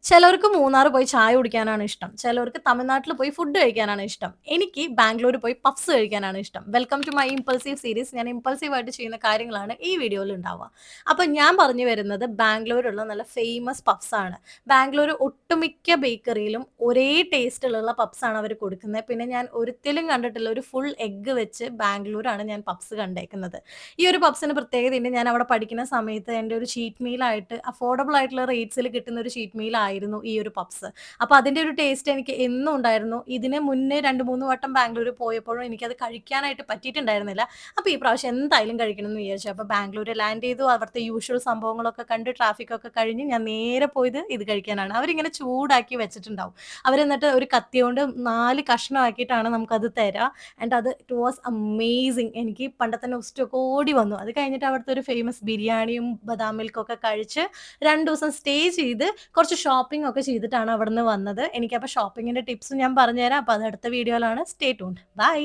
ചിലവർക്ക് മൂന്നാറ് പോയി ചായ കുടിക്കാനാണ് ഇഷ്ടം. ചിലവർക്ക് തമിഴ്നാട്ടിൽ പോയി ഫുഡ് കഴിക്കാനാണ് ഇഷ്ടം. എനിക്ക് ബാംഗ്ലൂർ പോയി പഫ്സ് കഴിക്കാനാണ് ഇഷ്ടം. Welcome to my impulsive series. ഞാൻ ഇമ്പൾസീവ് ആയിട്ട് ചെയ്യുന്ന കാര്യങ്ങളാണ് ഈ വീഡിയോയിൽ ഉണ്ടാവുക. അപ്പോൾ ഞാൻ പറഞ്ഞു വരുന്നത് ബാംഗ്ലൂരുള്ള നല്ല ഫേമസ് പഫ്സ് ആണ്. ബാംഗ്ലൂർ ഒട്ടുമിക്ക ബേക്കറിയിലും ഒരേ ടേസ്റ്റിലുള്ള പഫ്സ് ആണ് അവർ കൊടുക്കുന്നത്. പിന്നെ ഞാൻ ഒരിക്കലും കണ്ടിട്ടില്ല ഒരു ഫുൾ എഗ് വെച്ച് ബാംഗ്ലൂരാണ് ഞാൻ പഫ്സ് കണ്ടേക്കുന്നത്. ഈ ഒരു പബ്സിന് പ്രത്യേകതയുണ്ട്. ഞാൻ അവിടെ പഠിക്കുന്ന സമയത്ത് എൻ്റെ ഒരു ചീറ്റ് മീലായിട്ട് അഫോർഡബിൾ ആയിട്ടുള്ള റേറ്റ്സിൽ കിട്ടുന്ന ഒരു ചീറ്റ് മീലായിരുന്നു ഈ ഒരു പബ്സ്. അപ്പോൾ അതിൻ്റെ ഒരു ടേസ്റ്റ് എനിക്ക് എന്നും ഉണ്ടായിരുന്നു. ഇതിന് മുന്നേ 2, 3 വട്ടം ബാംഗ്ലൂർ പോയപ്പോഴും എനിക്കത് കഴിക്കാനായിട്ട് പറ്റിയിട്ടുണ്ടായിരുന്നില്ല. അപ്പോൾ ഈ പ്രാവശ്യം എന്തായാലും കഴിക്കണം എന്ന് വിചാരിച്ചു. അപ്പോൾ ബാംഗ്ലൂർ ലാൻഡ് ചെയ്തു. അവിടുത്തെ യൂഷ്വൽ സംഭവങ്ങളൊക്കെ കണ്ട് ട്രാഫിക്കൊക്കെ കഴിഞ്ഞ് ഞാൻ നേരെ പോയത് ഇത് കഴിക്കാനാണ്. അവരിങ്ങനെ ചൂടാക്കി വെച്ചിട്ടുണ്ടാവും. അവരെന്നിട്ട് ഒരു കത്തി കൊണ്ട് 4 കഷ്ണമാക്കിയിട്ടാണ് നമുക്കത് തരാ. ആൻഡ് അത് ഇറ്റ് വാസ് അമേസിങ്. എനിക്ക് പണ്ടത്തെ നൊസ്റ്റൊക്കെ ഓടി വന്നു. അത് കഴിഞ്ഞിട്ട് അവിടുത്തെ ഒരു ഫേമസ് ബിരിയാണിയും ബദാം മിൽക്കൊക്കെ കഴിച്ച് 2 ദിവസം സ്റ്റേ ചെയ്ത് കുറച്ച് ഷോപ്പിംഗ് ഒക്കെ ചെയ്തിട്ടാണ് അവിടുന്ന് വന്നത്. എനിക്കപ്പോൾ ഷോപ്പിങ്ങിന്റെ ടിപ്സും ഞാൻ പറഞ്ഞുതരാം. അപ്പോൾ അത് അടുത്ത വീഡിയോയിലാണ്. Stay tuned. ബൈ.